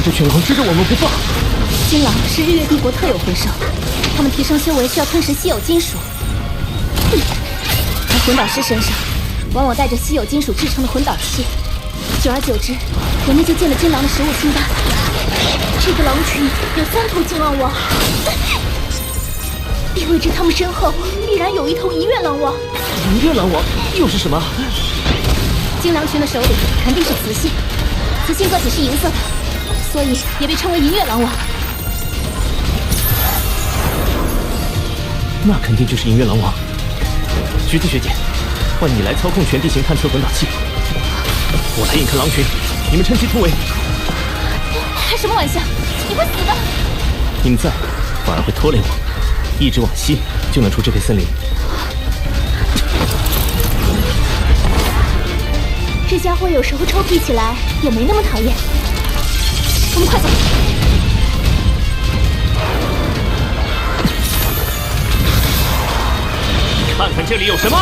这群狼追着我们不放。金狼是日月帝国特有魂兽，它们提升修为需要吞食稀有金属。而魂导师身上往往带着稀有金属制成的魂导器，久而久之，人们就进了金狼的食物清单。这个狼群有3头金狼王，意味着他们身后必然有一头银月狼王。银月狼王又是什么？金狼群的首领肯定是雌性，雌性个体是银色的，所以也被称为银月狼王。那肯定就是银月狼王。橘子学姐，换你来操控全地形探测魂导器，我来引开狼群，你们趁机突围。开什么玩笑？你会死的！你们在，反而会拖累我。一直往西就能出这片森林。这家伙有时候臭屁起来也没那么讨厌。我们快走！看看这里有什么！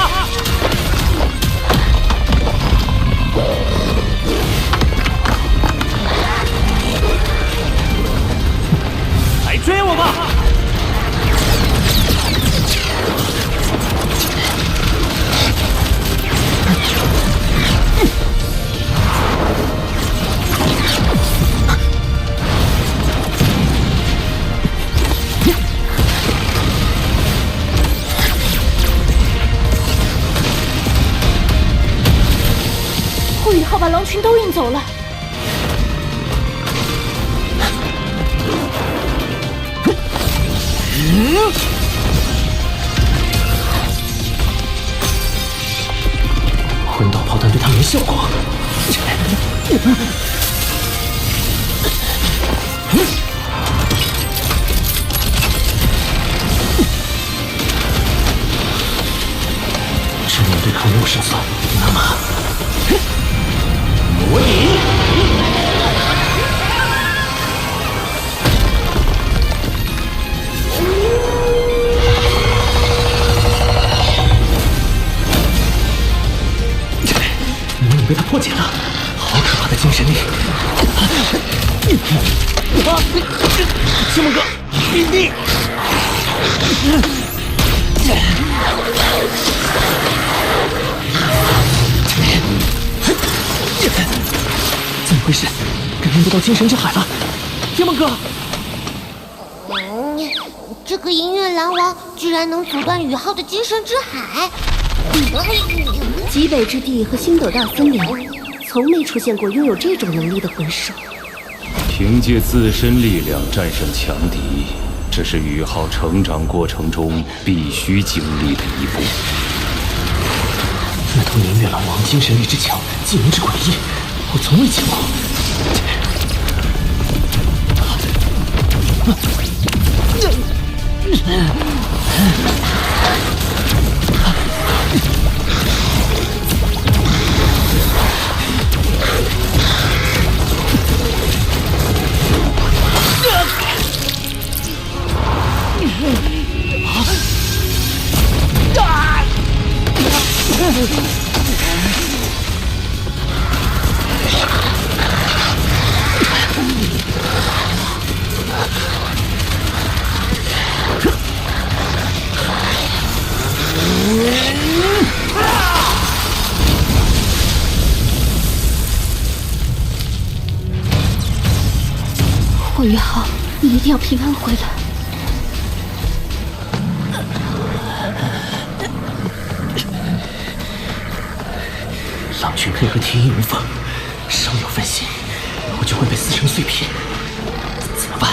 来追我吧！护宇号把狼群都运走了。魂导炮弹对他没效果。只能对抗没有胜算，那么模拟。魔影被他破解了，好可怕的精神力！星梦哥，你！怎么回事？感应不到精神之海了！天梦哥，这个银月狼王居然能阻断宇浩的精神之海！极北之地和星斗大森林，从没出现过拥有这种能力的魂兽。凭借自身力量战胜强敌，这是宇浩成长过程中必须经历的一步。那头银月狼王精神力之强，技能之诡异，我从未见过。霍雨浩，你一定要平安回来。狼群配合天衣无缝，稍有分心，我就会被撕成碎片。怎么办？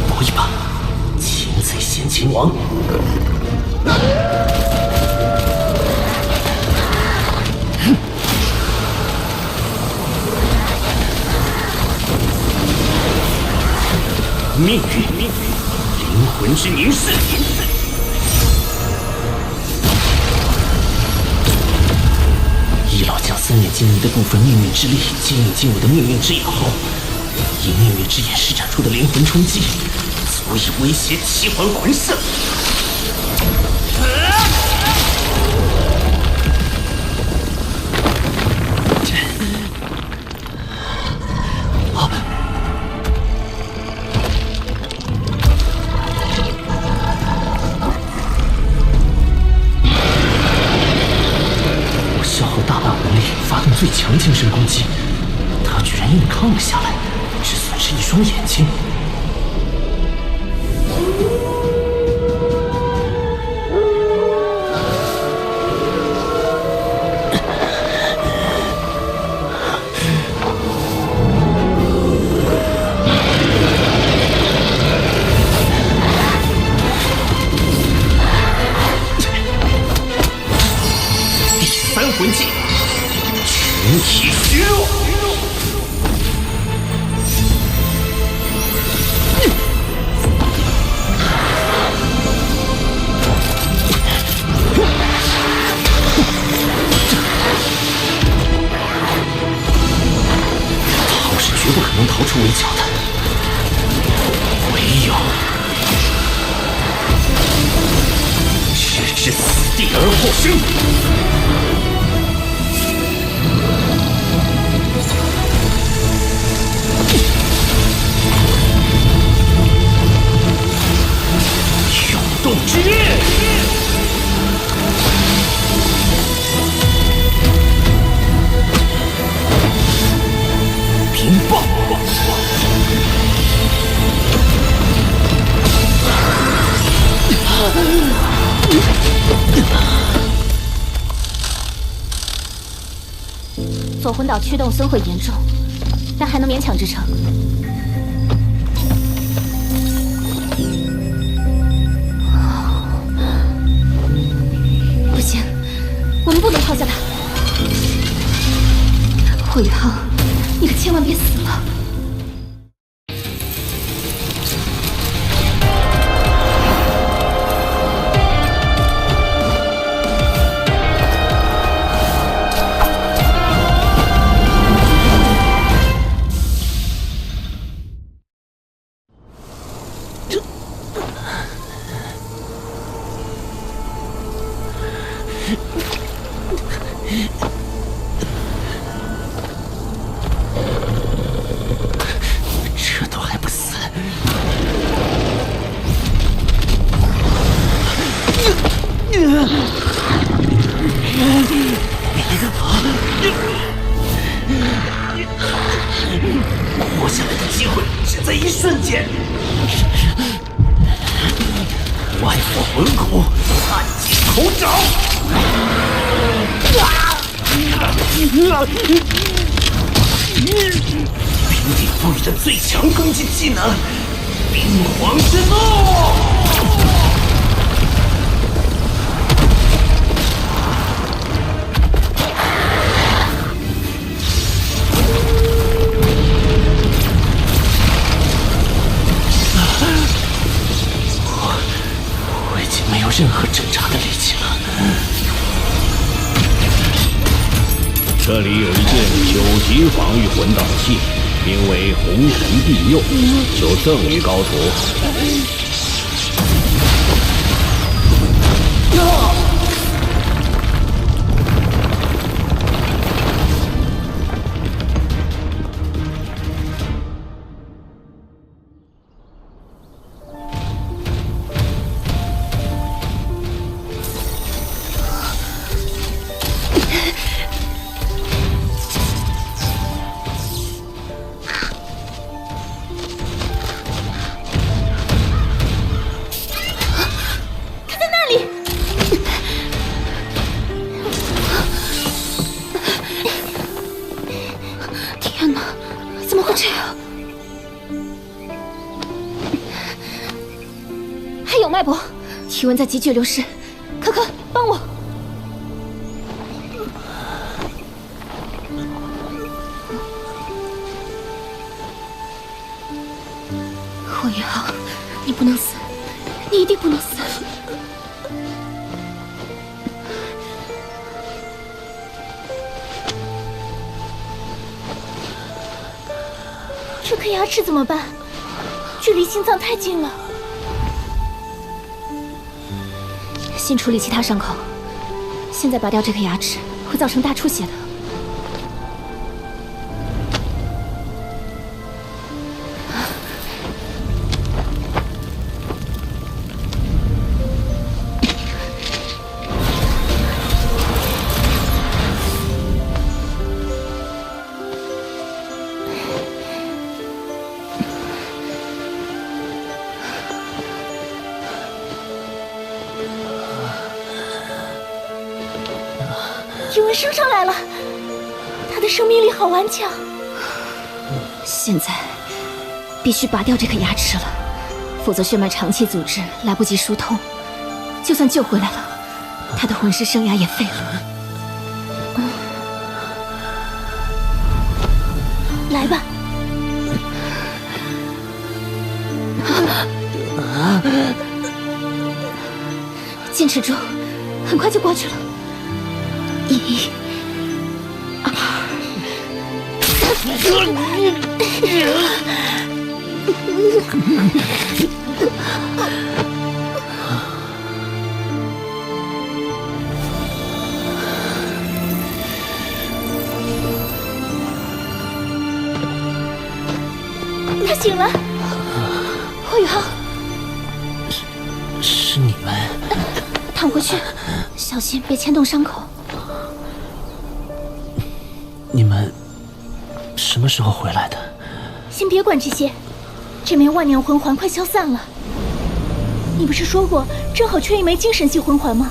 搏一把，擒贼先擒王。命运，灵魂之凝视。一老将森林精灵的部分命运之力接引进我的命运之眼后，以命运之眼施展出的灵魂冲击，阻足以威胁七环魂圣。我消耗大半魂力，发动最强精神攻击，他居然硬抗了下来，只损失一双眼睛。魂技，群体虚弱。我是绝不可能逃出围剿的，唯有置之死地而后生。动之烈，冰棒，左魂岛驱动损毁严重，但还能勉强支撑。我们不能抛下他，霍雨浩，你可千万别死了！这都还不死！活下来的机会只在一瞬间。外火魂骨，暗金口爪。平地赋予的最强攻击技能——冰皇之怒！我已经没有任何挣扎的力气了。这里有一件9级防御魂导器，名为红尘庇佑，就赠予高徒。这样，还有脉搏，体温在急剧流失。可可，帮我！霍雨浩，你不能死，你一定不能死！这颗牙齿怎么办？距离心脏太近了。先处理其他伤口，现在拔掉这颗牙齿会造成大出血的。宇文升上来了，他的生命力好顽强。现在必须拔掉这颗牙齿了，否则血脉长期阻滞，来不及疏通，就算救回来了，他的魂师生涯也废了。来吧。坚持住，很快就过去了。1、2、他醒了。霍雨浩，是你们？躺回去，小心别牵动伤口。你们什么时候回来的？先别管这些，这枚万年魂环快消散了。你不是说过正好缺一枚精神系魂环吗？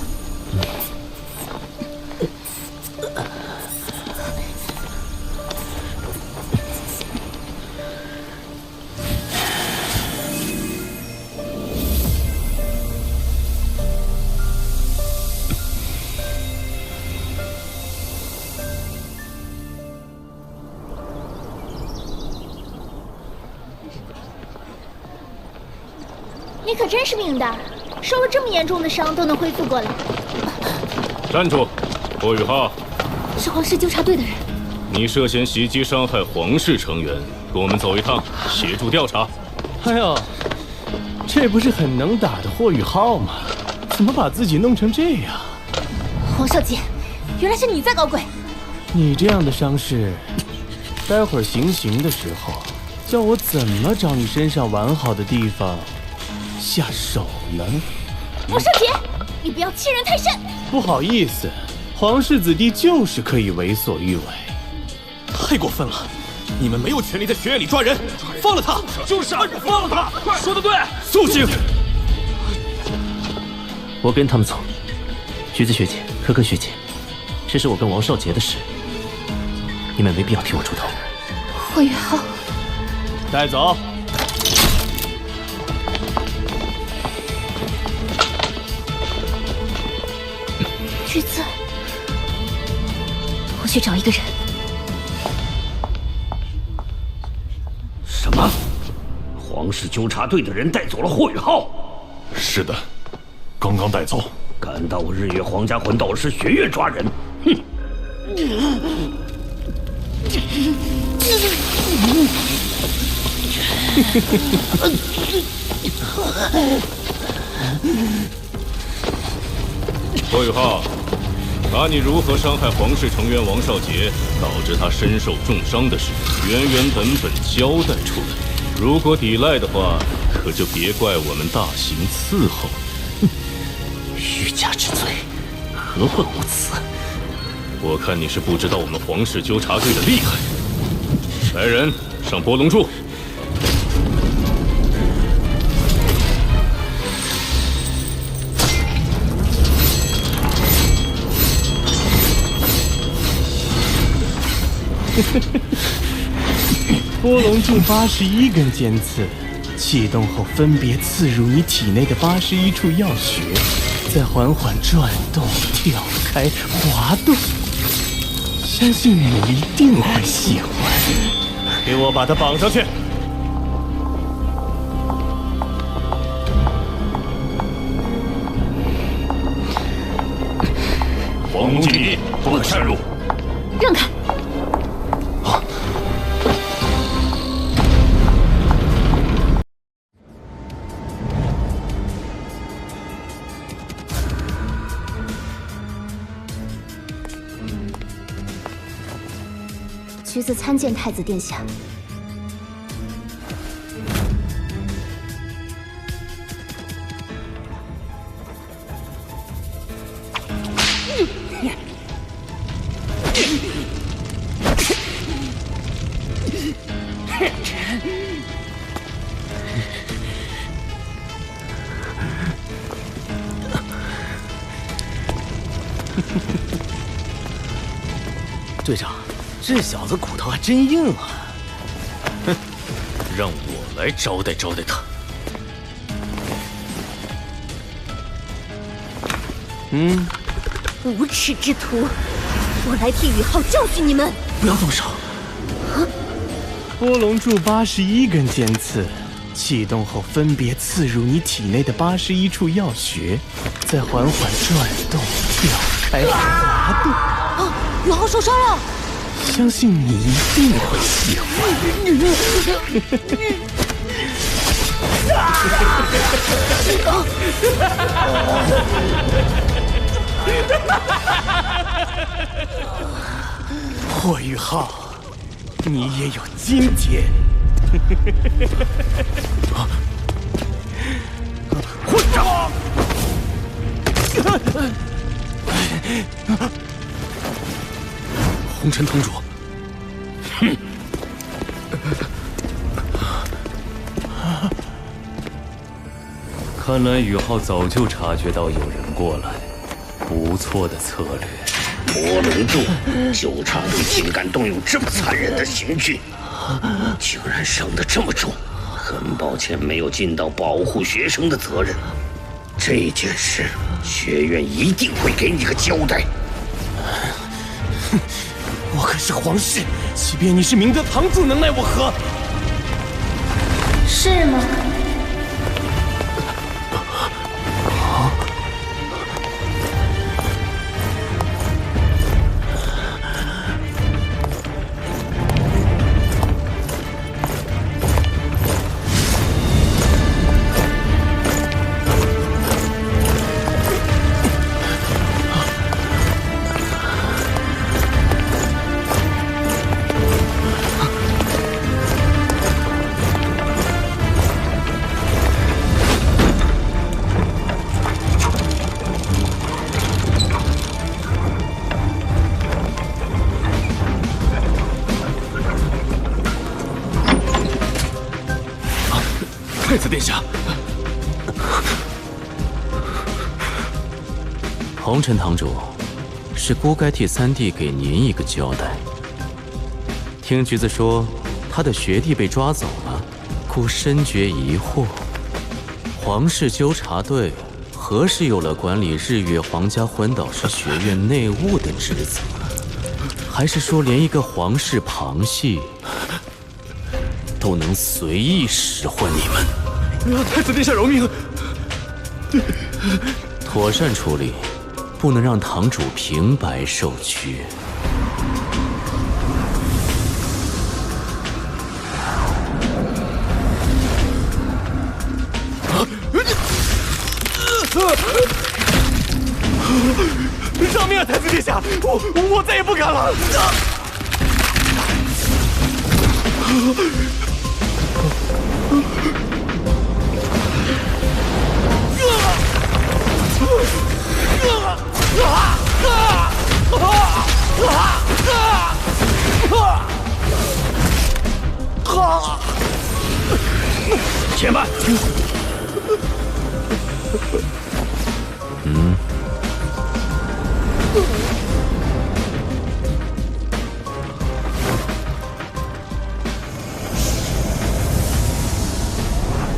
你可真是命大，受了这么严重的伤都能恢复过来。站住，霍雨浩！是皇室纠察队的人。你涉嫌袭击伤害皇室成员，跟我们走一趟，协助调查。哎呦，这不是很能打的霍雨浩吗？怎么把自己弄成这样？黄少杰，原来是你在搞鬼！你这样的伤势，待会儿行刑的时候，叫我怎么找你身上完好的地方下手呢？黄少杰，你不要欺人太甚！不好意思，皇室子弟就是可以为所欲为。太过分了！你们没有权利在学院里抓人，放了他！就是啊，放了他！说得对，肃静！我跟他们走。橘子学姐、可可学姐，这是我跟王少杰的事，你们没必要替我出头。霍雨浩，带走。橘子，我去找一个人。什么？皇室纠察队的人带走了霍雨浩？是的，刚刚带走。敢到我日月皇家魂导师学院抓人，哼！霍雨浩，把你如何伤害皇室成员王少杰，导致他身受重伤的事，原原本本交代出来。如果抵赖的话，可就别怪我们大刑伺候。欲加之罪，何患无辞？我看你是不知道我们皇室纠察队的厉害。来人，上波龙柱！波龙柱81根尖刺，启动后分别刺入你体内的81处要穴，再缓缓转动、跳开、滑动。相信你一定会喜欢。给我把它绑上去！皇宫禁地，不可擅入。让开！橘子参见太子殿下。队长，这小子骨头还真硬啊！哼，让我来招待招待他。无耻之徒，我来替宇浩教训你们！不要动手！波龙柱81根尖刺，启动后分别刺入你体内的81处要穴，再缓缓转动、跳开、滑动。宇浩受伤了，相信你一定会喜欢。霍宇浩，你也有今天！混账！红尘堂主，哼！看来宇浩早就察觉到有人过来，不错的策略。波龙柱纠察队竟敢动用这么残忍的刑具，竟然伤得这么重，很抱歉没有尽到保护学生的责任。这件事，学院一定会给你个交代。我可是皇室，即便你是明德堂主，能奈我何？是吗？太子殿下，红尘堂主，是姑该替三弟给您一个交代。听橘子说，他的学弟被抓走了，姑深觉疑惑。皇室纠察队何时有了管理日月皇家魂导师学院内务的职责？还是说连一个皇室旁系都能随意使唤你们？太子殿下饶命！妥善处理，不能让堂主平白受屈。饶命啊，太子殿下！我再也不敢了。且慢！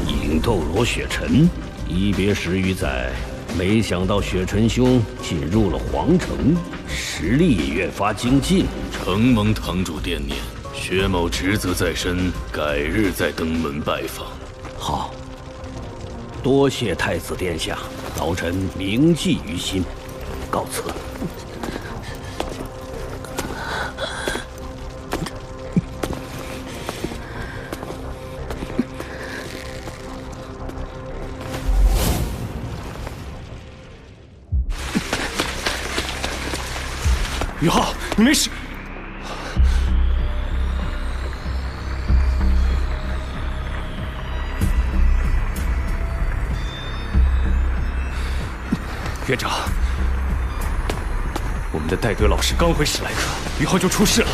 影斗罗雪尘，一别10余载，没想到雪尘兄进入了皇城，实力也越发精进。承蒙堂主惦念，薛某职责在身，改日再登门拜访。好，多谢太子殿下，老臣铭记于心，告辞。宇浩，你没事？院长，我们的戴德老师刚回史莱克，宇浩就出事了，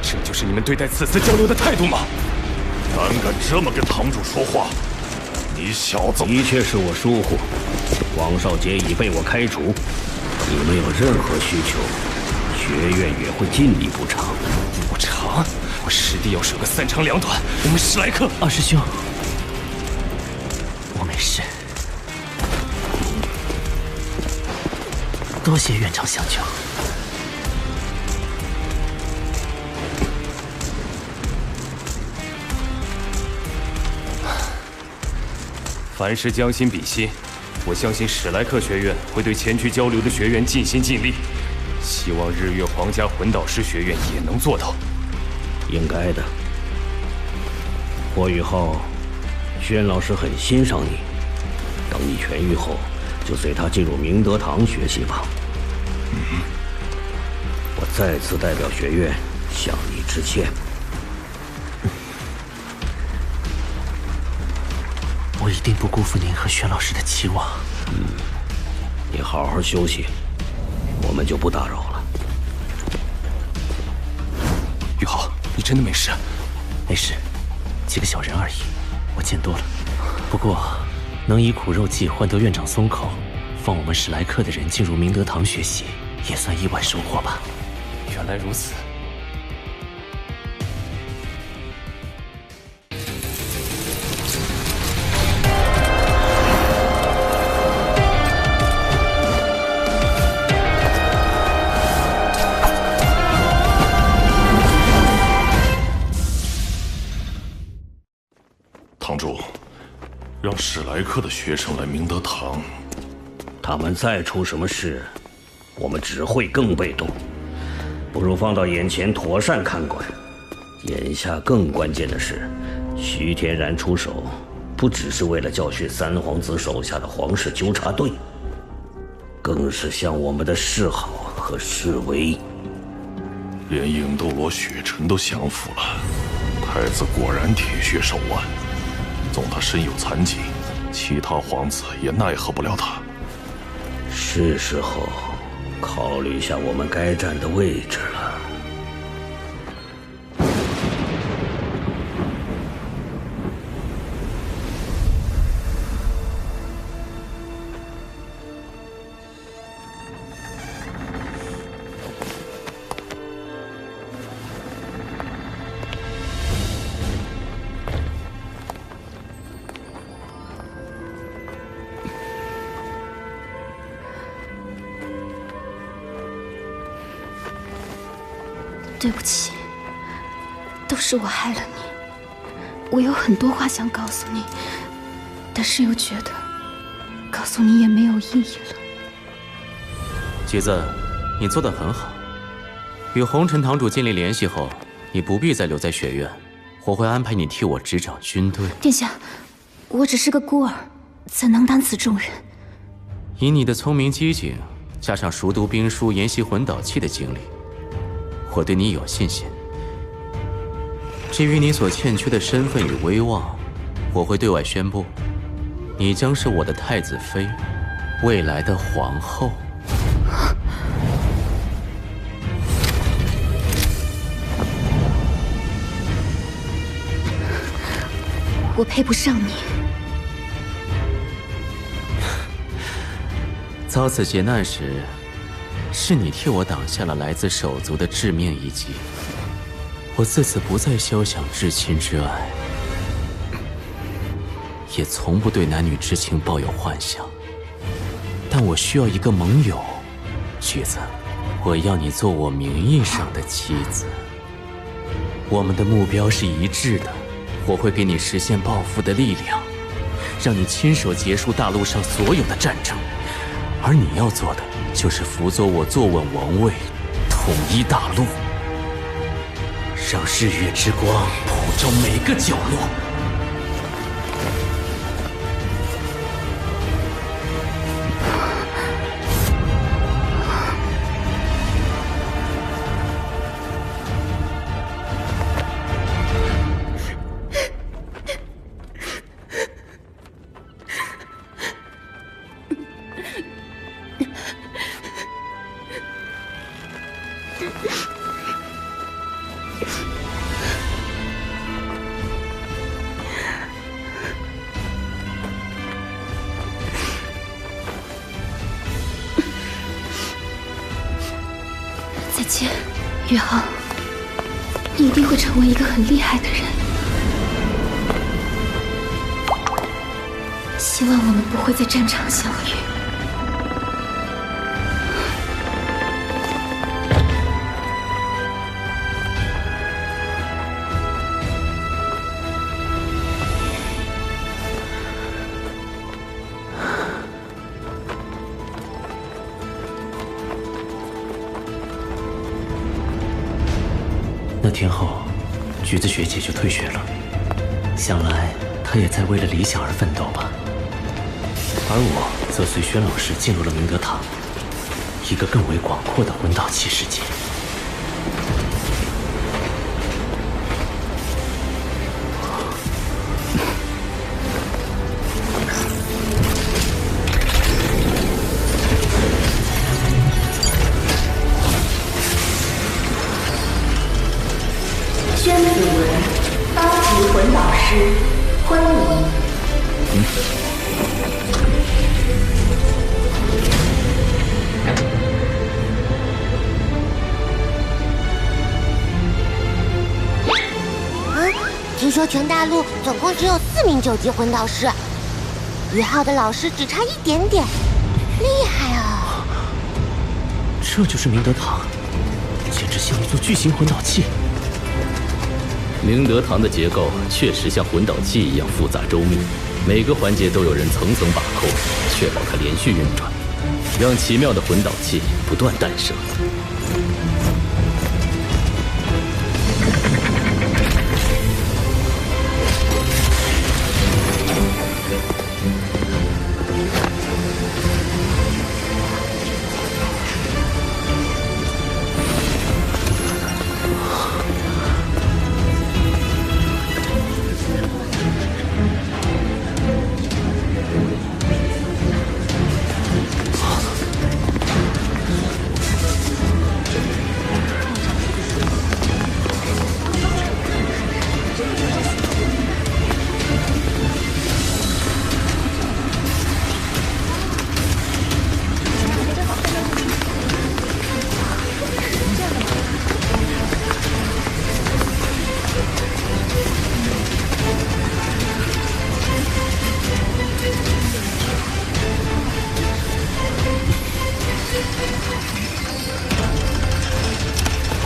这就是你们对待此次交流的态度吗？胆敢这么跟堂主说话，你小子！的确是我疏忽，王少杰已被我开除。你们有任何需求，学院也会尽力补偿。补偿？我师弟要守个3长2短，我们史莱克……二师兄，我没事，多谢院长相救。凡事将心比心，我相信史莱克学院会对前去交流的学员尽心尽力，希望日月皇家魂导师学院也能做到。应该的。霍雨浩，轩老师很欣赏你，等你痊愈后，就随他进入明德堂学习吧。我再次代表学院向你致歉。我一定不辜负您和薛老师的期望。你好好休息，我们就不打扰了。宇浩，你真的没事？没事，几个小人而已，我见多了。不过，能以苦肉计换得院长松口，放我们史莱克的人进入明德堂学习，也算意外收获吧。原来如此。堂主，让史莱克的学生来明德堂，他们再出什么事，我们只会更被动。不如放到眼前妥善看管。眼下更关键的是，徐天然出手，不只是为了教训三皇子手下的皇室纠察队，更是向我们的示好和示威。连影斗罗雪尘都降服了，太子果然铁血手腕。纵他身有残疾，其他皇子也奈何不了他。是时候考虑一下我们该站的位置了。对不起，都是我害了你。我有很多话想告诉你，但是又觉得告诉你也没有意义了。橘子，你做得很好。与红尘堂主建立联系后，你不必再留在学院，我会安排你替我执掌军队。殿下，我只是个孤儿，怎能担此重任？以你的聪明机警，加上熟读兵书、研习魂导器的经历，我对你有信心。至于你所欠缺的身份与威望，我会对外宣布，你将是我的太子妃，未来的皇后。我配不上你。遭此劫难时，是你替我挡下了来自手足的致命一击。我自此不再休想至亲之爱，也从不对男女之情抱有幻想。但我需要一个盟友，橘子，我要你做我名义上的妻子。我们的目标是一致的，我会给你实现抱负的力量，让你亲手结束大陆上所有的战争。而你要做的，就是辅佐我坐稳王位，统一大陆，让日月之光普照每个角落。见，宇浩，你一定会成为一个很厉害的人。希望我们不会在战场相遇。那天后，橘子学姐就退学了。想来她也在为了理想而奋斗吧。而我则随轩老师进入了明德堂，一个更为广阔的魂导器世界。宣子文，高级魂导师，欢迎。听说全大陆总共只有4名9级魂导师，宇浩的老师只差一点点，厉害啊！这就是明德堂，简直像一座巨型魂导器。明德堂的结构确实像魂导器一样复杂周密，每个环节都有人层层把控，确保它连续运转，让奇妙的魂导器不断诞生。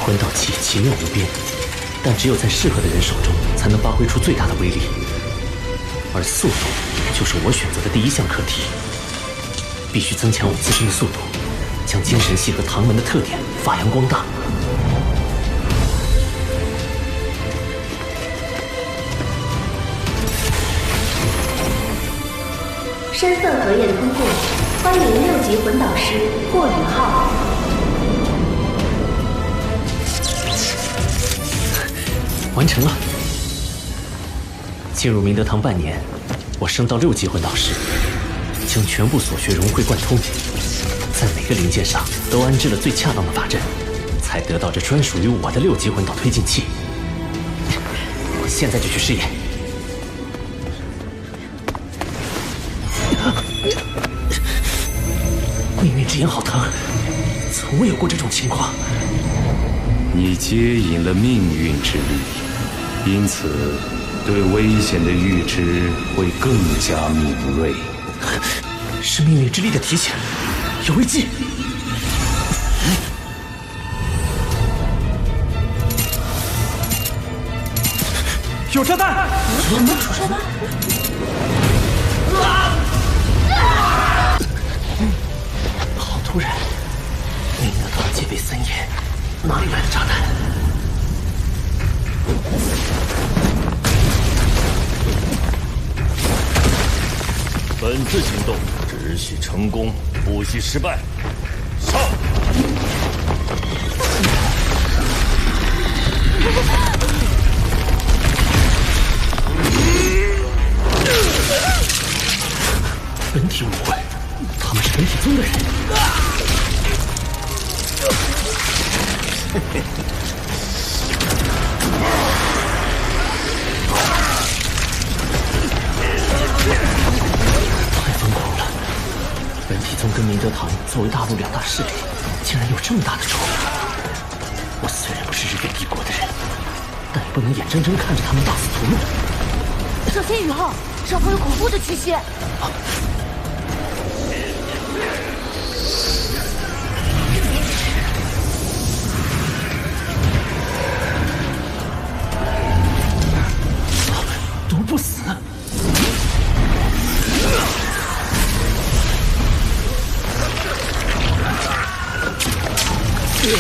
魂导器奇妙无边，但只有在适合的人手中，才能发挥出最大的威力。而速度就是我选择的第一项课题，必须增强我自身的速度，将精神系和唐门的特点发扬光大。身份核验通过，欢迎6级魂导师霍宇浩。完成了。进入明德堂半年，我升到6级魂导师，将全部所学融会贯通，在每个零件上都安置了最恰当的法阵，才得到这专属于我的6级魂导推进器。我现在就去试验。命运之眼好疼，从未有过这种情况。你接引了命运之力，因此对危险的预知会更加敏锐。是命运之力的提醒，有危机！有炸弹！什么炸弹？好突然！明德堂戒备森严，哪里来的炸弹？本次行动只许成功，不许失败。上！本体误会，他们是本体宗的人。太疯狂了！本体宗跟明德堂作为大陆2大势力，竟然有这么大的仇。是日月帝国的人，但也不能眼睁睁看着他们大肆屠戮。小心雨后，上方有恐怖的气息。毒不死。毒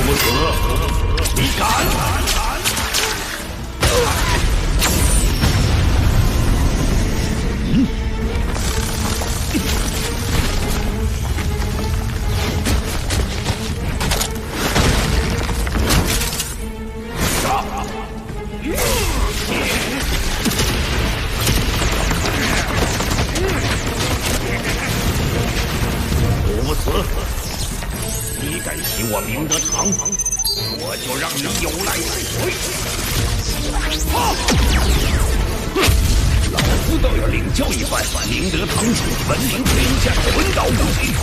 不死，你敢？你敢袭我明德堂，我就让你有来有回。老夫倒要领教一番明德堂主闻名天下的魂导武技。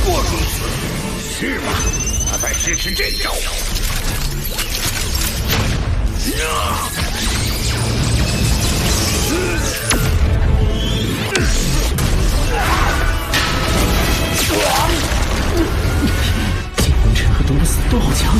过如此，是吧？那再试试这招。金魂尘和毒不死都好强。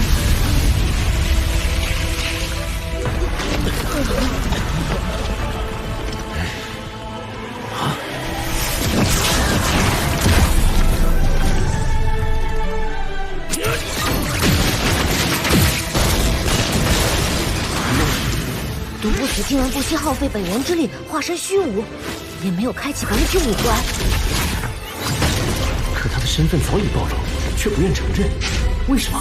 毒不死竟然不惜耗费本源之力化身虚无，也没有开启本体武关。可他的身份早已暴露，却不愿承认，为什么？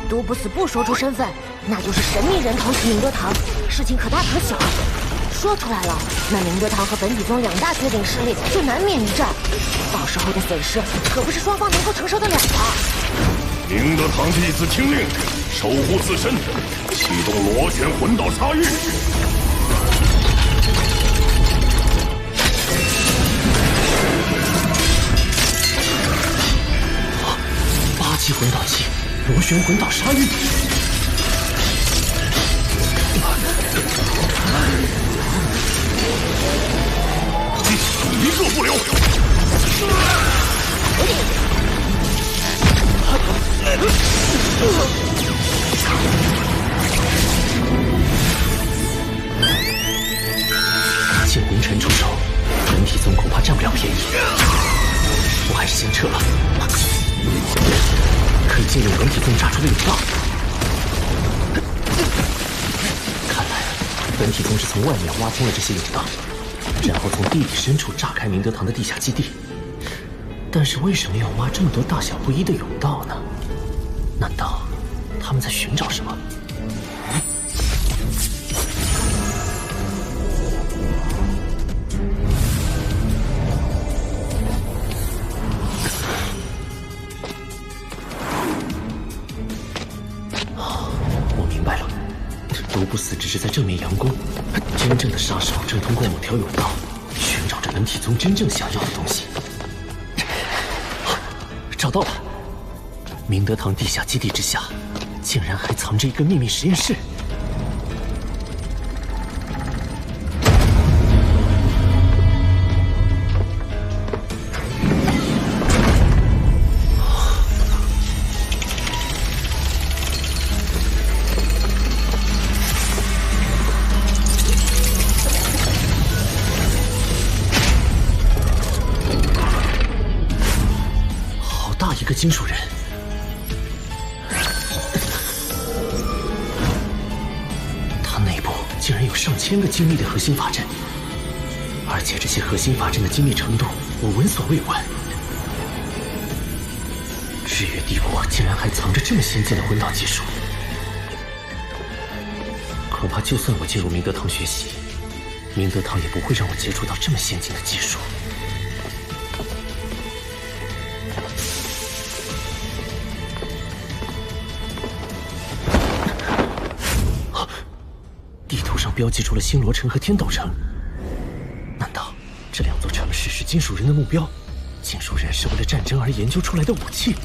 毒不死不说出身份，那就是神秘人偷袭明德堂，事情可大可小。说出来了，那明德堂和本体宗两大绝顶势力就难免一战，到时候的损失可不是双方能够承受得了的。明德堂弟子听令，守护自身，启动螺旋魂导杀域。8级魂导器，螺旋魂导杀域。一个不留。见魂尘出手，本体宗恐怕占不了便宜。我还是先撤了。可以借用本体宗炸出的甬道。看来本体宗是从外面挖通了这些甬道，然后从地底深处炸开明德堂的地下基地。但是为什么要挖这么多大小不一的甬道呢？难道他们在寻找什么？我明白了，毒不死只是在正面佯攻，真正的杀手正通过某条甬道寻找着本体宗真正想要的东西。找到了，明德堂地下基地之下，竟然还藏着一个秘密实验室。一个金属人，它内部竟然有上千个精密的核心法阵，而且这些核心法阵的精密程度我闻所未闻。日月帝国竟然还藏着这么先进的魂导技术，恐怕就算我进入明德堂学习，明德堂也不会让我接触到这么先进的技术。地图上标记出了星罗城和天斗城，难道这两座城市是金属人的目标？金属人是为了战争而研究出来的武器？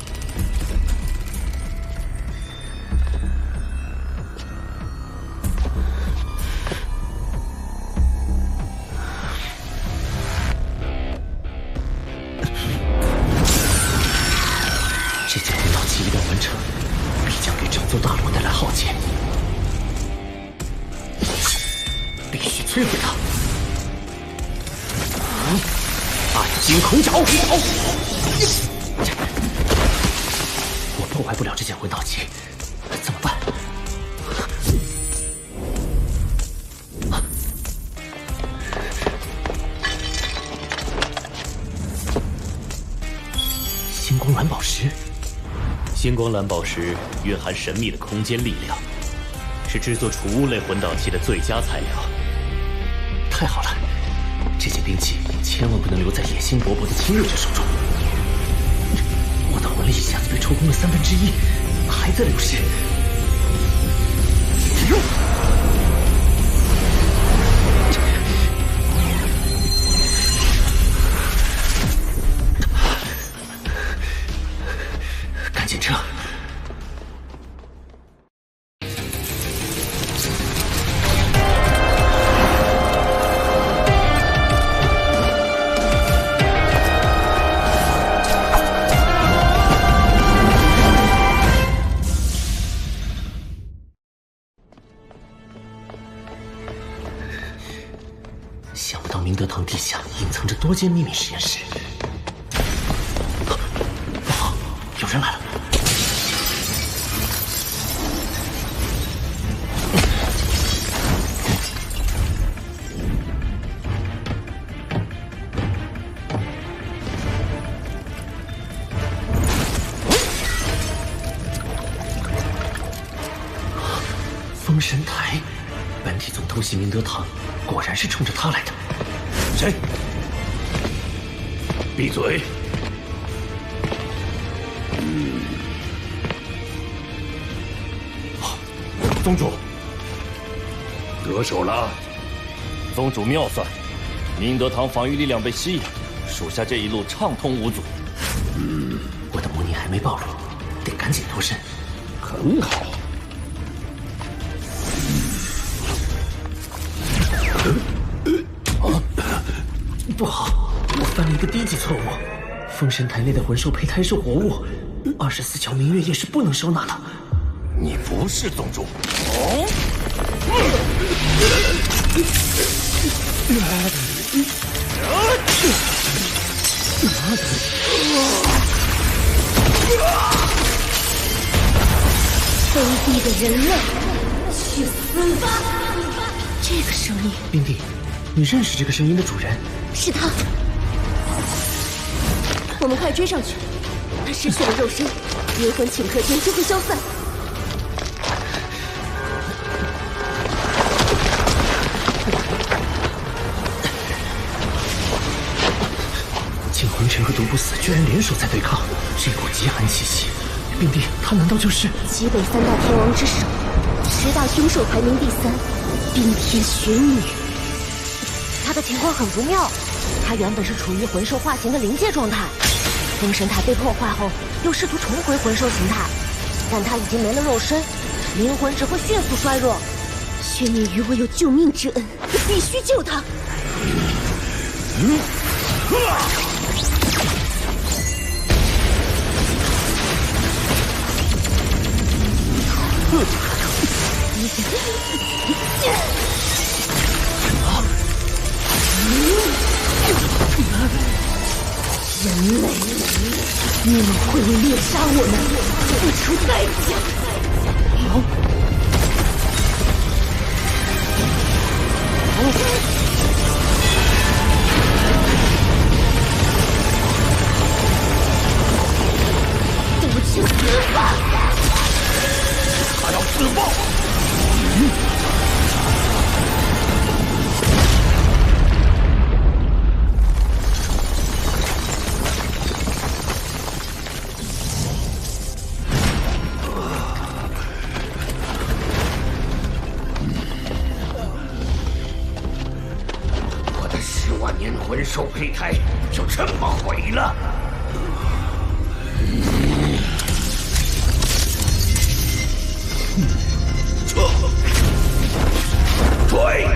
这件魂导器一旦完成，必将给整座大陆带来浩劫，必须摧毁它！暗金空爪！我破坏不了这件魂导器，怎么办？星光蓝宝石。星光蓝宝石蕴含神秘的空间力量，是制作储物类魂导器的最佳材料。太好了，这件兵器千万不能留在野心勃勃的侵略者手中。我的魂力一下子被抽空了1/3，还在流失。赶紧撤！想不到明德堂地下隐藏着多间秘密实验室。不好，有人来了！封神台，本体总偷袭明德堂，果然是冲着他来的。谁？闭嘴！宗主，得手了。宗主妙算，明德堂防御力量被吸引，属下这一路畅通无阻。我的魔念还没暴露，得赶紧脱身。很好。不好，我犯了一个低级错误。封神台内的魂兽胚胎是活物，24桥明月夜是不能收纳的。你不是宗主。卑鄙的人类，去死吧！这个声音，冰帝，你认识这个声音的主人？是他。我们快追上去！他失去了肉身，灵魂顷刻间就会消散。净魂尘和毒不死居然联手在对抗，这股极寒气息，冰帝，他难道就是极北3大天王之首，10大凶兽排名第3，冰天雪女？他的情况很不妙，他原本是处于魂兽化形的临界状态，封神台被破坏后，又试图重回魂兽形态，但他已经没了肉身，灵魂只会迅速衰弱。雪女与我有救命之恩，我必须救她。人类，你们会为猎杀我们付出代价。都去死吧！他要自爆！兽胚胎就这么毁了？追！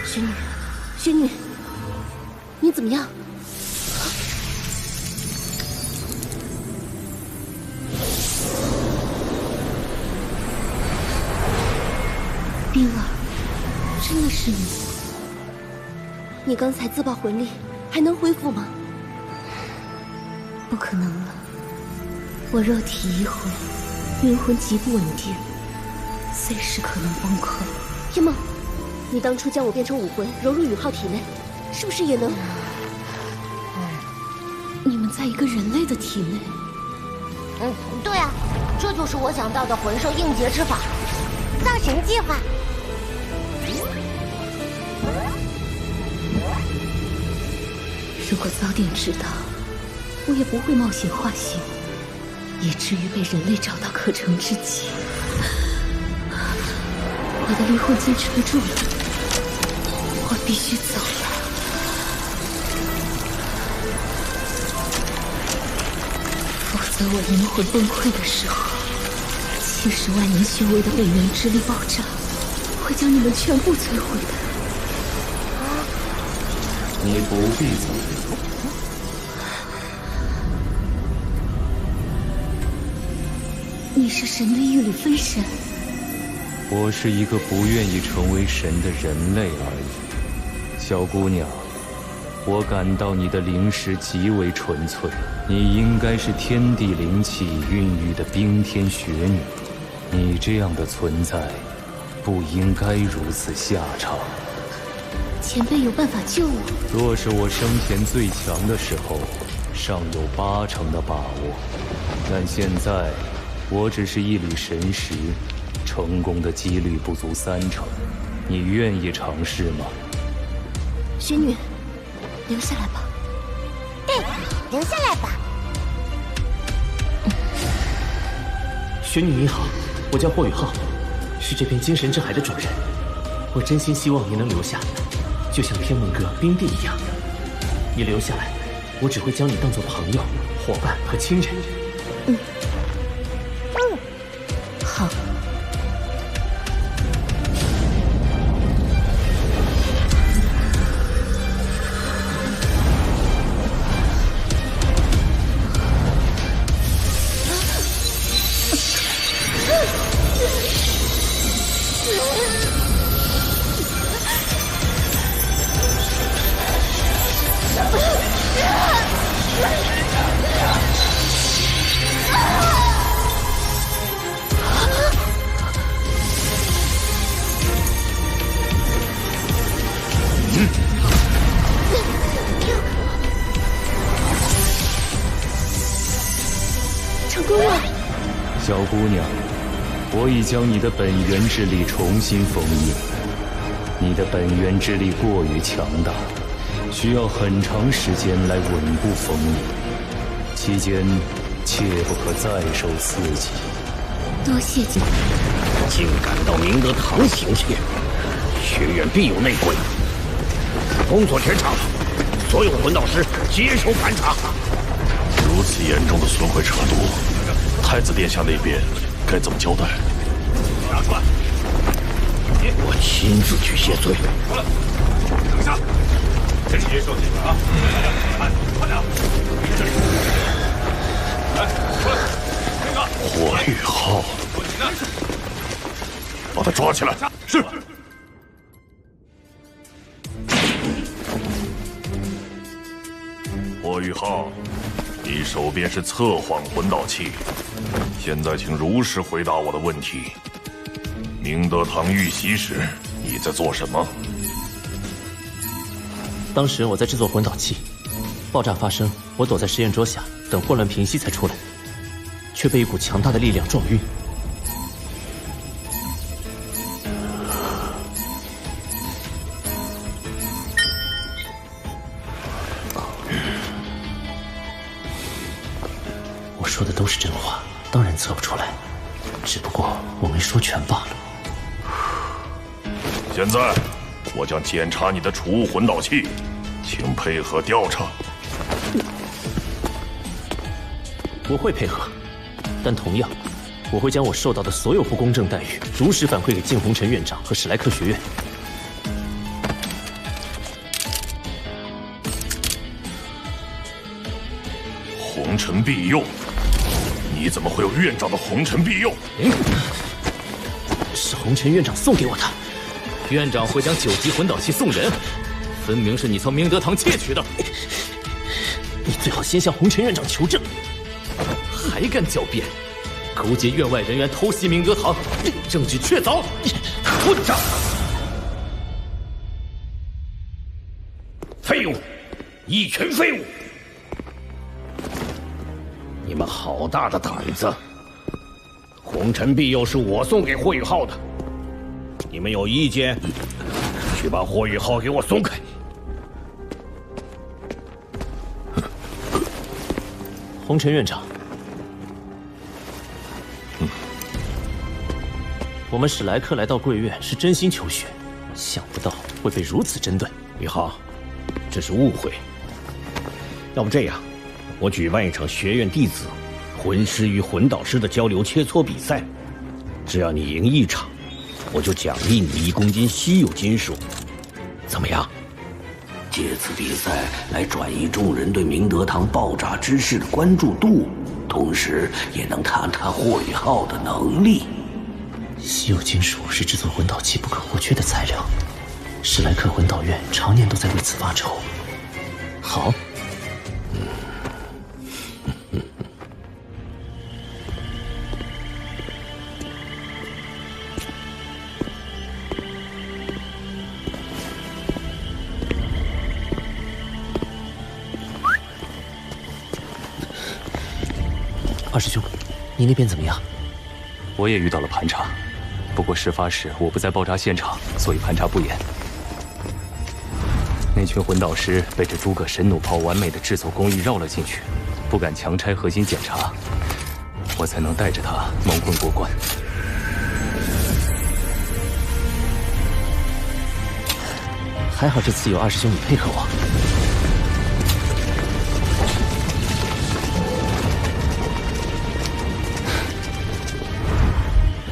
雪女，雪女，你怎么样？冰儿，真的是你？你刚才自爆魂力，还能恢复吗？不可能了，我肉体已毁，灵魂极不稳定，随时可能崩溃。天梦，你当初将我变成武魂，融入宇浩体内，是不是也能？你们在一个人类的体内？对啊，这就是我想到的魂兽应劫之法，造神计划。如果早点知道，我也不会冒险化形，也至于被人类找到可乘之机。我的灵魂坚持不住了，我必须走了。否则我灵魂崩溃的时候，70万年修为的本源之力爆炸，会将你们全部摧毁的。你不必走。你是神的一缕分神。我是一个不愿意成为神的人类而已。小姑娘，我感到你的灵识极为纯粹，你应该是天地灵气孕育的冰天雪女。你这样的存在，不应该如此下场。前辈有办法救我？若是我生前最强的时候，尚有80%的把握，但现在我只是一缕神识，成功的几率不足30%。你愿意尝试吗？雪女，留下来吧。对，留下来吧。雪女你好，我叫霍雨浩，是这片精神之海的主人。我真心希望你能留下，就像天梦哥、冰帝一样。你留下来，我只会将你当作朋友、伙伴和亲人。好。小姑娘，我已将你的本源之力重新封印。你的本源之力过于强大，需要很长时间来稳固封印，期间切不可再受刺激。多谢姐。竟敢到明德堂行窃，学院必有内鬼。工作全场，所有魂导师接受盘查。如此严重的损毁程度，太子殿下那边该怎么交代？拿出来！我亲自去谢罪。等下，这是接受检查。快点！来，出来！那个霍雨浩，把他抓起来。是。霍雨浩，你手边是测谎魂导器，现在请如实回答我的问题。明德堂遇袭时，你在做什么？当时我在制作魂导器，爆炸发生，我躲在实验桌下，等混乱平息才出来，却被一股强大的力量撞晕。说的都是真话，当然测不出来，只不过我没说全罢了。现在，我将检查你的储物魂导器，请配合调查。我会配合，但同样，我会将我受到的所有不公正待遇如实反馈给静红尘院长和史莱克学院。红尘庇佑，你怎么会有院长的红尘庇佑？是红尘院长送给我的。院长会将9级魂导器送人，分明是你从明德堂窃取的。你最好先向红尘院长求证。还敢狡辩，勾结院外人员偷袭明德堂，证据确凿，混账！废物，一群废物！你们好大的胆子！红尘庇佑是我送给霍雨浩的，你们有意见，去把霍雨浩给我松开。红尘院长，我们史莱克来到贵院是真心求学，想不到会被如此针对。雨浩，这是误会。要不这样，我举办一场学院弟子魂师与魂导师的交流切磋比赛，只要你赢一场，我就奖励你1公斤稀有金属，怎么样？借此比赛来转移众人对明德堂爆炸之事的关注度，同时也能探探霍雨浩的能力。稀有金属是制作魂导器不可或缺的材料，史莱克魂导院常年都在为此发愁。好。二师兄，你那边怎么样？我也遇到了盘查，不过事发时我不在爆炸现场，所以盘查不严。那群魂导师被这诸葛神弩炮完美的制作工艺绕了进去，不敢强拆核心检查，我才能带着他蒙混过关。还好这次有二师兄你配合我。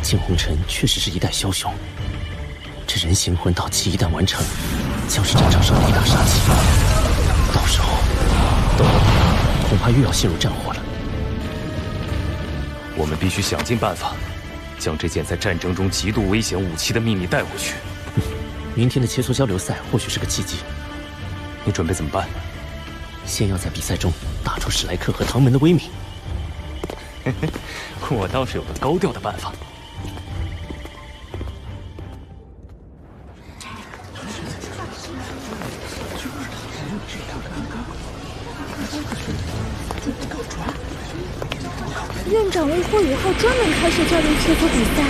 静红尘确实是一代枭雄，这人形魂导器一旦完成，将是战场上的一大杀器。到时候，斗罗恐怕又要陷入战火了。我们必须想尽办法，将这件在战争中极度危险武器的秘密带回去。明天的切磋交流赛或许是个契机。你准备怎么办？先要在比赛中打出史莱克和唐门的威名。我倒是有个高调的办法。院长为霍雨浩专门开设交流切磋比赛，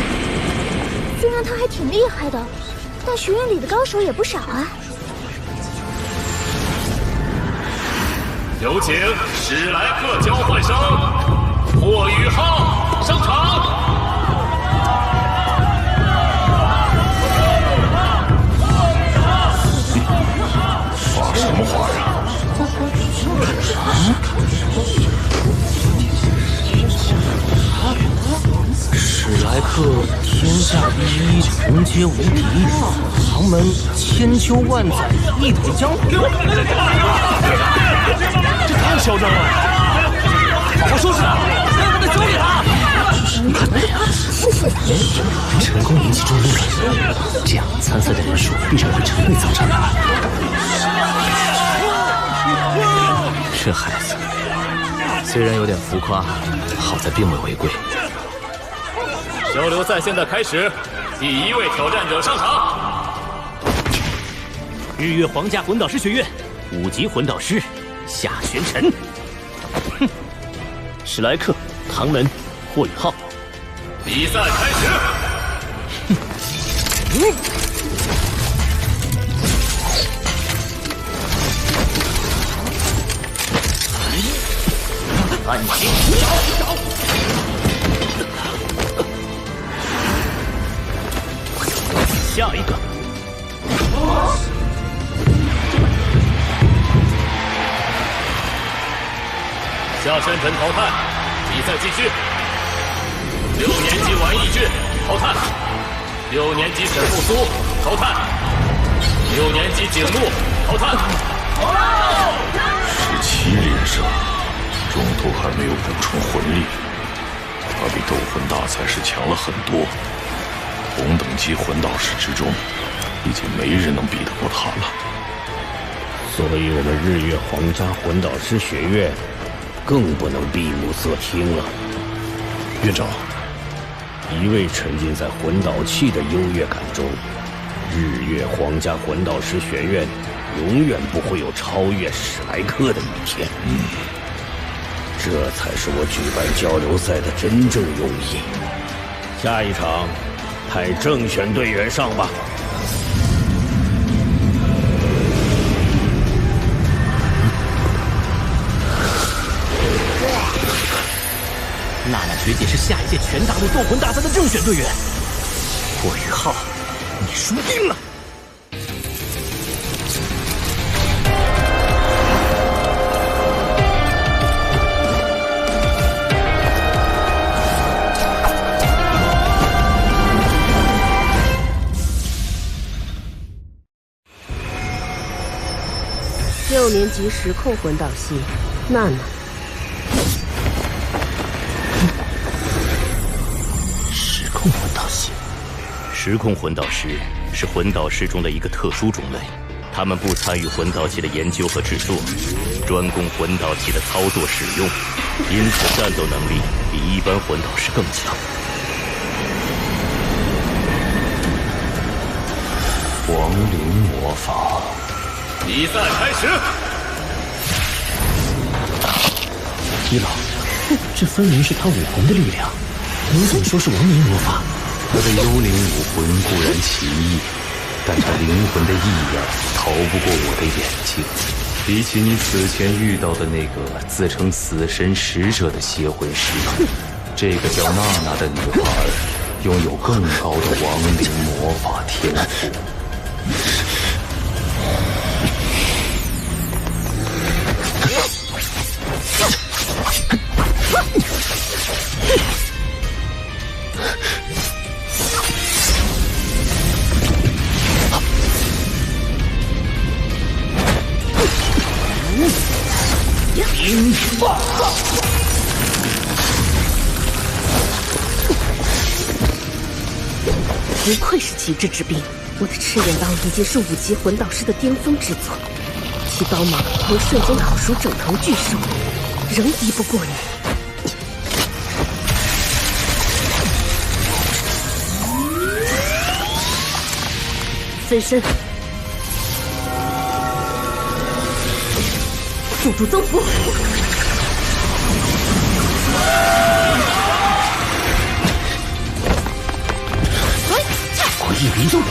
虽然他还挺厉害的，但学院里的高手也不少啊。有请史莱克交换生霍雨浩上场。话什么话呀？史莱克天下第一，穷皆无敌；唐门千秋万载，一统江湖。这太嚣张了！好好收拾他，不要让他交给他。成功引起注目了，这样参赛的人数必然会成倍增长。这孩子虽然有点浮夸，好在并未违规。交流赛现在开始，第1位挑战者上场。日月皇家魂导师学院5级魂导师夏玄尘。史莱克、唐门、霍雨浩。比赛开始。暗行除妖。下一个。下山盆淘汰，比赛继续。6年级玩艺俊淘汰，6年级沈复苏淘汰，6年级景木淘汰。17连胜，中途还没有补充魂力，他比斗魂大赛时强了很多。同等级魂导师之中，已经没人能比得过他了。所以我们日月皇家魂导师学院更不能闭目塞听了。院长，一味沉浸在魂导器的优越感中，日月皇家魂导师学院永远不会有超越史莱克的一天。这才是我举办交流赛的真正用意。下一场，派正选队员上吧。娜娜学姐是下一届全大陆斗魂大赛的正选队员。霍雨浩，你输定了。6年级时空魂导系，娜娜。时空魂导系，时空魂导师是魂导师中的一个特殊种类，他们不参与魂导器的研究和制作，专攻魂导器的操作使用，因此战斗能力比一般魂导师更强。亡灵魔法。比赛开始！一老，这分明是他武魂的力量，你怎么说是亡灵魔法？他的幽灵武魂固然奇异，但他灵魂的异样逃不过我的眼睛。比起你此前遇到的那个自称死神使者的邪魂师，这个叫娜娜的女孩拥有更高的亡灵魔法天赋。不愧是极致之兵，我的赤焰刀已经是5级魂导师的巅峰之作，其刀芒能瞬间烤熟整头巨兽，仍敌不过你。分身，速度增幅。火翼离动。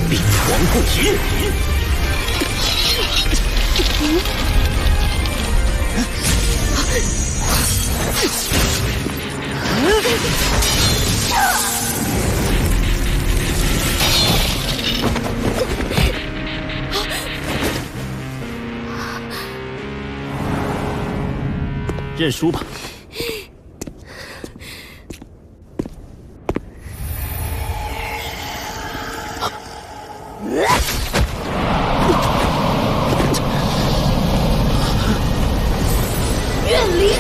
冰皇不提。认输吧。远离！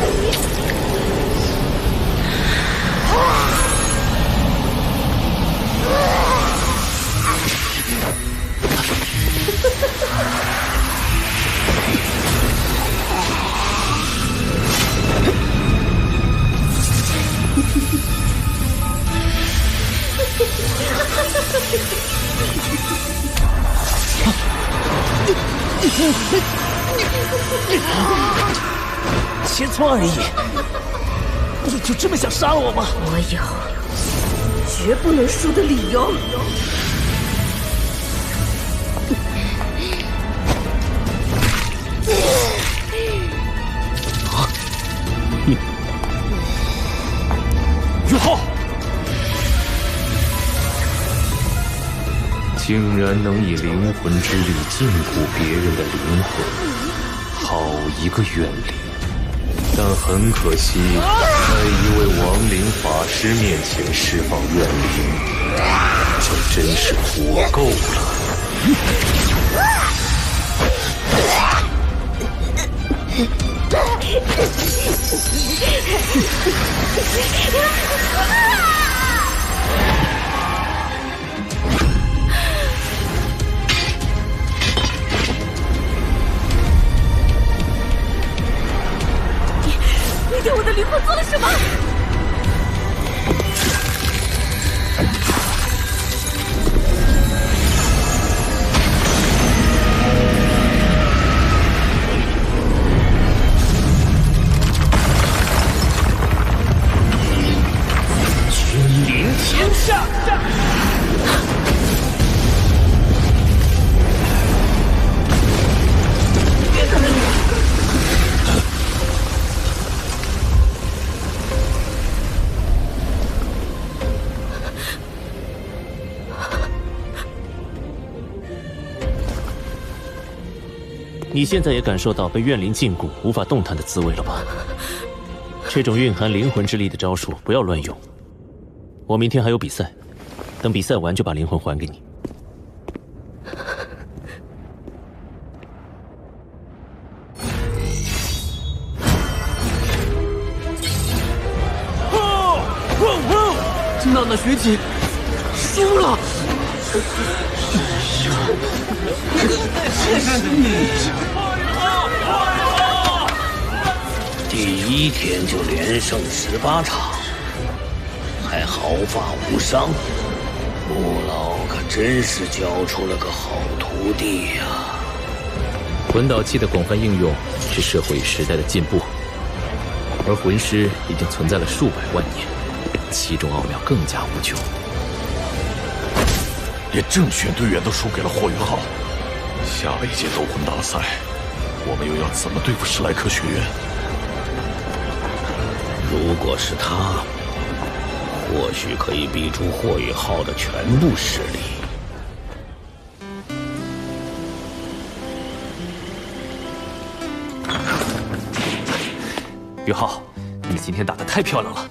切磋而已，你就这么想杀了我吗？我有绝不能输的理由。于浩，竟然能以灵魂之力禁锢别人的灵魂，好一个怨灵！但很可惜，在一位亡灵法师面前释放怨灵，这真是活够了。你对我的灵魂做了什么？君临天下。你现在也感受到被怨灵禁锢、无法动弹的滋味了吧？这种蕴含灵魂之力的招数不要乱用。我明天还有比赛，等比赛完就把灵魂还给你。娜娜学姐输了。第一天就连胜18场，还毫发无伤，穆老可真是教出了个好徒弟呀！魂导器的广泛应用是社会与时代的进步，而魂师已经存在了数百万年，其中奥妙更加无穷。连正选队员都输给了霍雨浩，下了一届斗魂大赛，我们又要怎么对付史莱克学院？如果是他，或许可以逼出霍雨浩的全部实力。雨浩，你今天打得太漂亮了。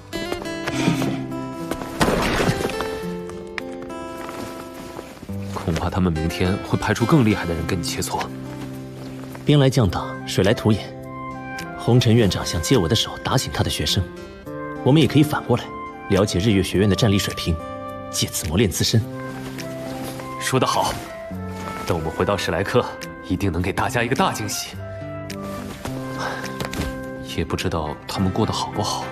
恐怕他们明天会派出更厉害的人跟你切磋。兵来将挡，水来土掩。红尘院长想借我的手打醒他的学生，我们也可以反过来了解日月学院的战力水平，借此磨练自身。说得好，等我们回到史莱克，一定能给大家一个大惊喜。也不知道他们过得好不好。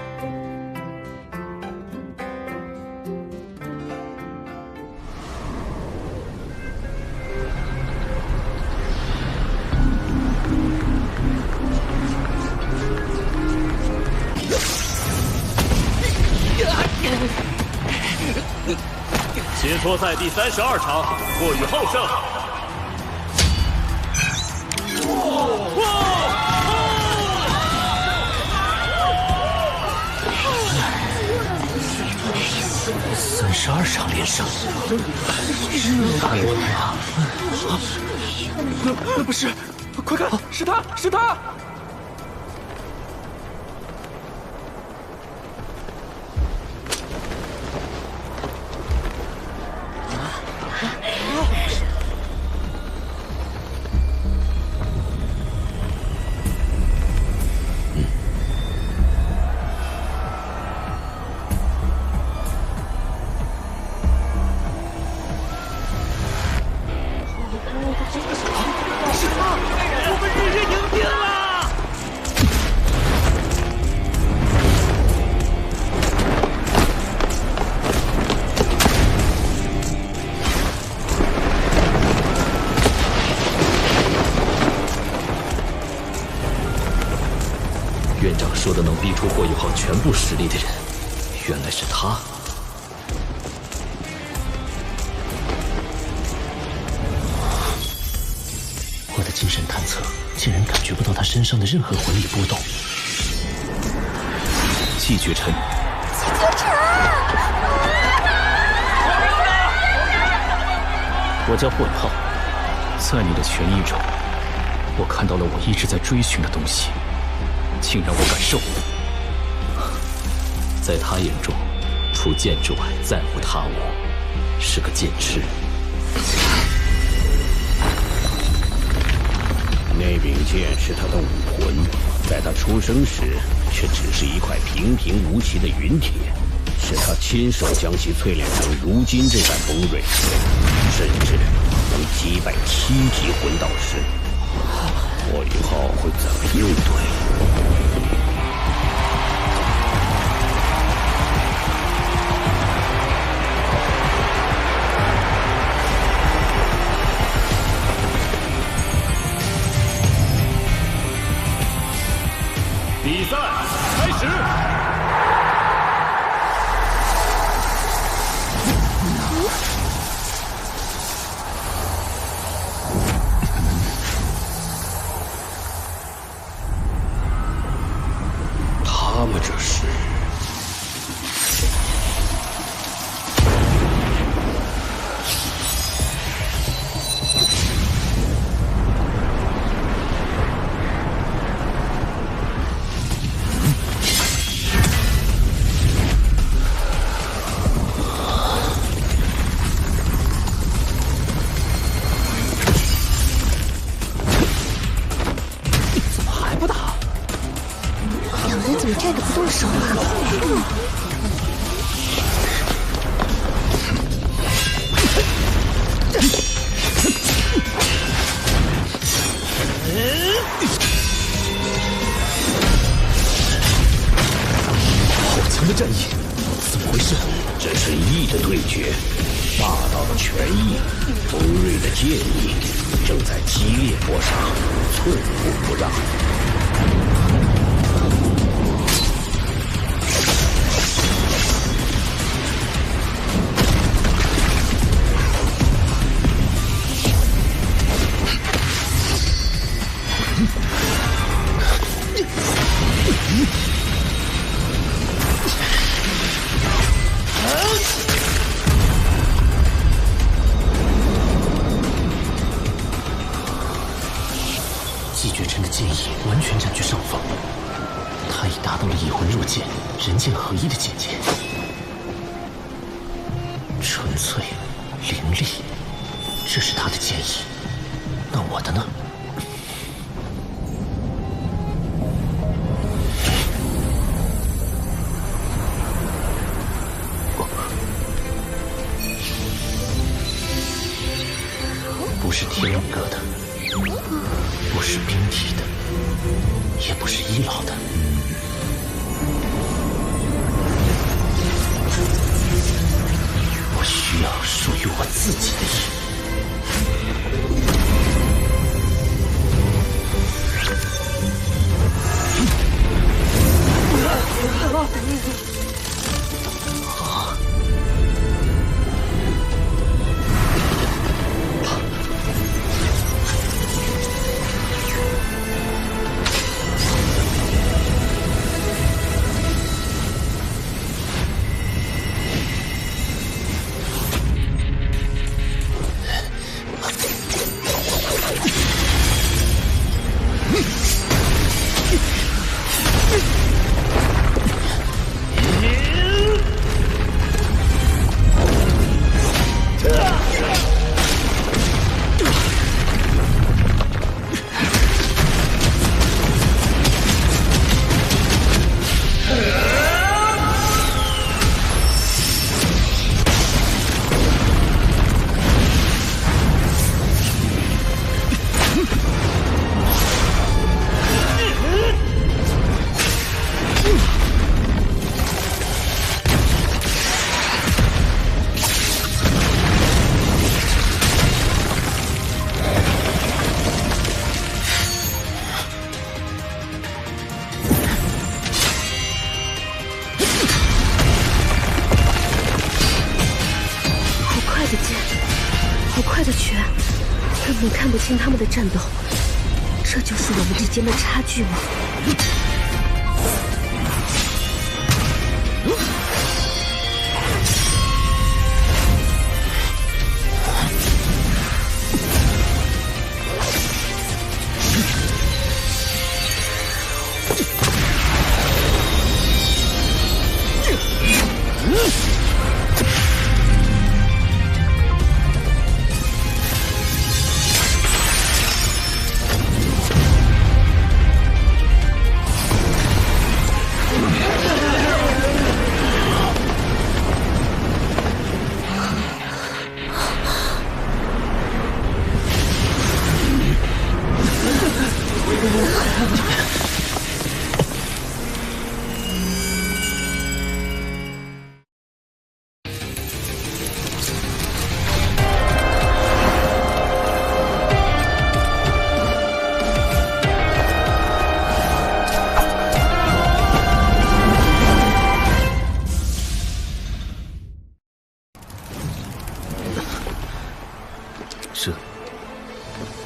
切磋赛第32场，霍雨浩胜。32场连胜，他有来啊！那不是，快看，是他，是他！我们日月赢定了！出霍雨浩全部实力的人，原来是他。我的精神探测竟然感觉不到他身上的任何魂力波动。季绝尘，我叫霍雨浩。在你的拳意中，我看到了我一直在追寻的东西，请让我感受。在他眼中，除剑之外再无他物，是个剑痴。那柄剑是他的武魂，在他出生时却只是一块平平无奇的陨铁，是他亲手将其淬炼成如今这般锋锐，甚至能击败7级魂导师。霍雨浩会怎么应对？比赛开始！他们这是……站着不动手啊！好强的战意，怎么回事？这是意的对决，霸道的拳意，锋锐的剑意，正在激烈搏杀，寸步不让。季绝尘的剑意完全占据上风，他已达到了以魂入剑、人剑合一的境界，纯粹、凌厉，这是他的剑意。那我的呢？不是天龙阁的，不是冰体的，也不是伊老的。我需要属于我自己的意。的拳，根本看不清他们的战斗，这就是我们之间的差距吗？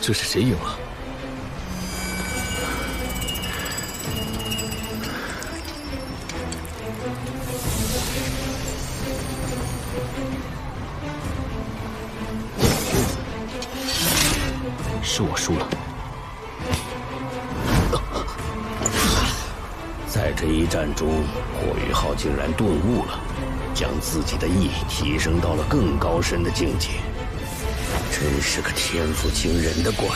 这是谁赢了？是我输了。在这一战中，霍雨浩竟然顿悟了，将自己的意提升到了更高深的境界。真是个天赋惊人的怪物，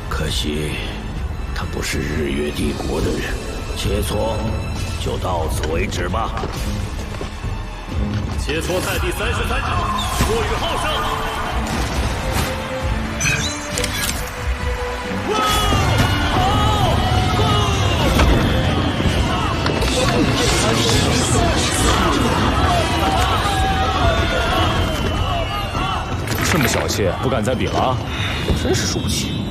可惜他不是日月帝国的人。切磋就到此为止吧。切磋赛第33场，霍雨浩胜。这么小气，不敢再比了？真是输不起。